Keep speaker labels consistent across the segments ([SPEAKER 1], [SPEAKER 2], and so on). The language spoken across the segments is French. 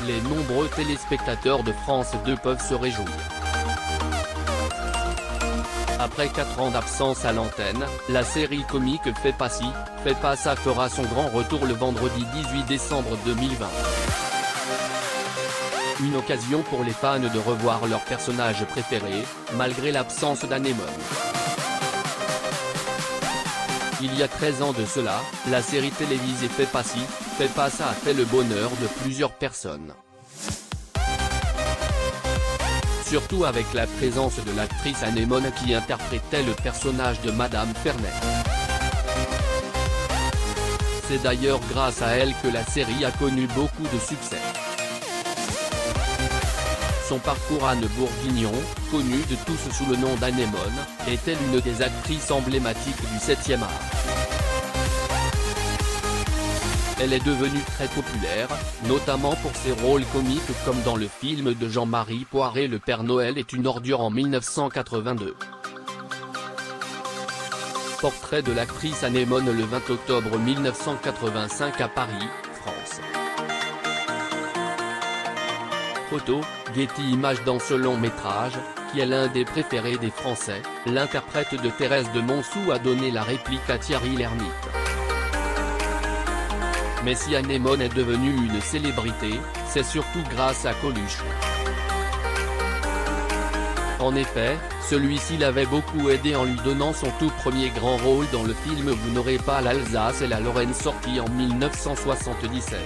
[SPEAKER 1] Les nombreux téléspectateurs de France 2 peuvent se réjouir. Après 4 ans d'absence à l'antenne, la série comique Fais pas ci, fais pas ça fera son grand retour le vendredi 18 décembre 2020. Une occasion pour les fans de revoir leur personnage préféré, malgré l'absence d'Anémone. Il y a 13 ans de cela, la série télévisée Fais pas ci, fais pas ça a fait le bonheur de plusieurs personnes. Surtout avec la présence de l'actrice Anémone qui interprétait le personnage de Madame Ferney. C'est d'ailleurs grâce à elle que la série a connu beaucoup de succès. Son parcours Anne Bourguignon, connue de tous sous le nom d'Anémone, est-elle une des actrices emblématiques du 7e art. Elle est devenue très populaire, notamment pour ses rôles comiques comme dans le film de Jean-Marie Poiret Le Père Noël est une ordure en 1982. Portrait de l'actrice Anémone le 20 octobre 1985 à Paris, France. Photo, Getty Images. Dans ce long métrage, qui est l'un des préférés des Français, l'interprète de Thérèse de Montsou a donné la réplique à Thierry Lhermitte. Mais si Anémone est devenue une célébrité, c'est surtout grâce à Coluche. En effet, celui-ci l'avait beaucoup aidé en lui donnant son tout premier grand rôle dans le film Vous n'aurez pas l'Alsace et la Lorraine sorti en 1977.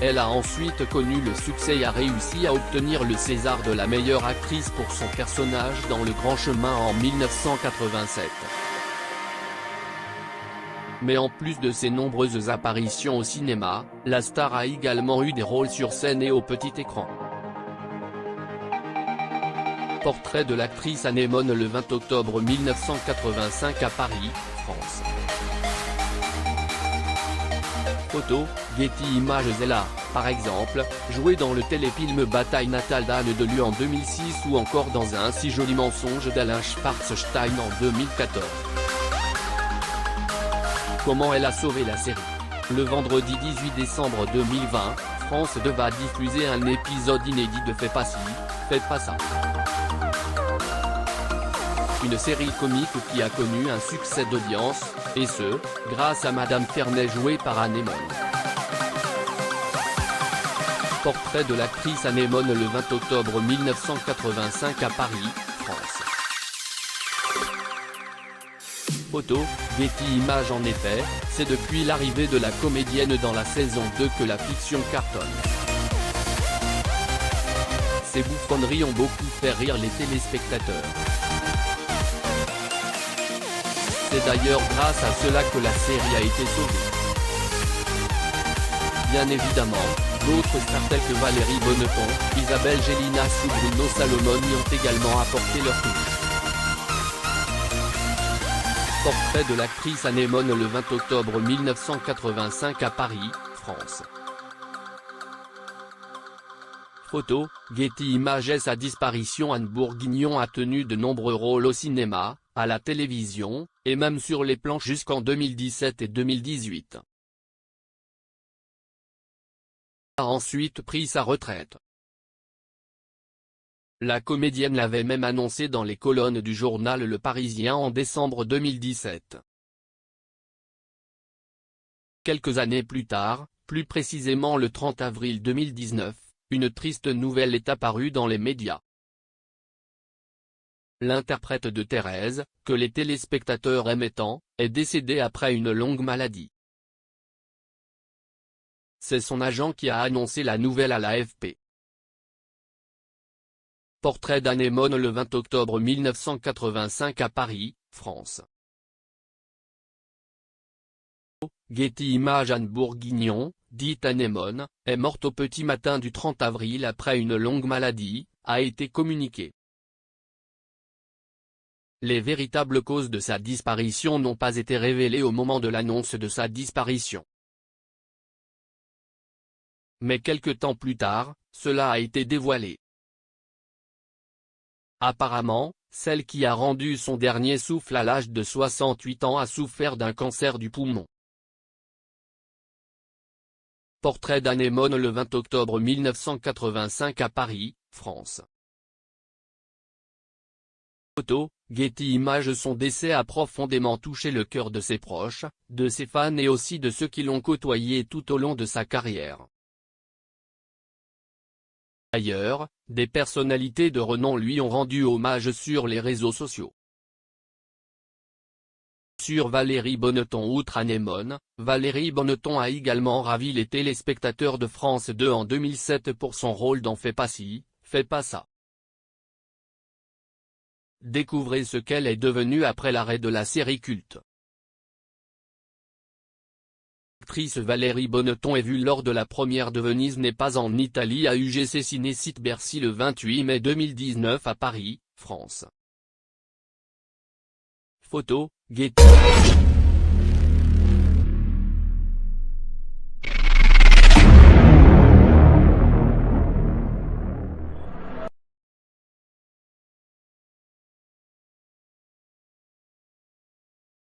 [SPEAKER 1] Elle a ensuite connu le succès et a réussi à obtenir le César de la meilleure actrice pour son personnage dans Le Grand Chemin en 1987. Mais en plus de ses nombreuses apparitions au cinéma, la star a également eu des rôles sur scène et au petit écran. Portrait de l'actrice Anémone le 20 octobre 1985 à Paris, France. Photo, Getty Images. Elle a, par exemple, joué dans le téléfilm Bataille natale d'Anne de Lu en 2006 ou encore dans Un si joli mensonge d'Alain Schwarzstein en 2014. Comment elle a sauvé la série. Le vendredi 18 décembre 2020, France 2 va diffuser un épisode inédit de Fais pas ci, fais pas ça. Une série comique qui a connu un succès d'audience, et ce, grâce à Madame Ferney jouée par Anémone. Portrait de l'actrice Anémone le 20 octobre 1985 à Paris, France. Photo, Getty Images. En effet, c'est depuis l'arrivée de la comédienne dans la saison 2 que la fiction cartonne. Ces bouffonneries ont beaucoup fait rire les téléspectateurs. C'est d'ailleurs grâce à cela que la série a été sauvée. Bien évidemment, d'autres stars telles que Valérie Bonneton, Isabelle Gélinas ou Bruno Salomon y ont également apporté leur touche. Portrait de l'actrice Anémone le 20 octobre 1985 à Paris, France. Photo, Getty Images. Sa disparition. Anne Bourguignon a tenu de nombreux rôles au cinéma, à la télévision, et même sur les planches jusqu'en 2017 et 2018. A ensuite pris sa retraite. La comédienne l'avait même annoncé dans les colonnes du journal Le Parisien en décembre 2017. Quelques années plus tard, plus précisément le 30 avril 2019, une triste nouvelle est apparue dans les médias. L'interprète de Thérèse, que les téléspectateurs aimaient tant, est décédée après une longue maladie. C'est son agent qui a annoncé la nouvelle à l'AFP. Portrait d'Anémone le 20 octobre 1985 à Paris, France. Getty Images. Anne Bourguignon, dite Anémone, est morte au petit matin du 30 avril après une longue maladie, a été communiqué. Les véritables causes de sa disparition n'ont pas été révélées au moment de l'annonce de sa disparition. Mais quelque temps plus tard, cela a été dévoilé. Apparemment, celle qui a rendu son dernier souffle à l'âge de 68 ans a souffert d'un cancer du poumon. portrait d'Anémone le 20 octobre 1985 à Paris, France. Photo, Getty Images. Son décès a profondément touché le cœur de ses proches, de ses fans et aussi de ceux qui l'ont côtoyé tout au long de sa carrière. D'ailleurs, des personnalités de renom lui ont rendu hommage sur les réseaux sociaux. Sur Valérie Bonneton. Outre Anémone, Valérie Bonneton a également ravi les téléspectateurs de France 2 en 2007 pour son rôle dans Fais pas ci, fais pas ça. Découvrez ce qu'elle est devenue après l'arrêt de la série culte. L'actrice Valérie Bonneton est vue lors de la première de Venise n'est pas en Italie à UGC Ciné-Site Bercy le 28 mai 2019 à Paris, France. Photo, Getty.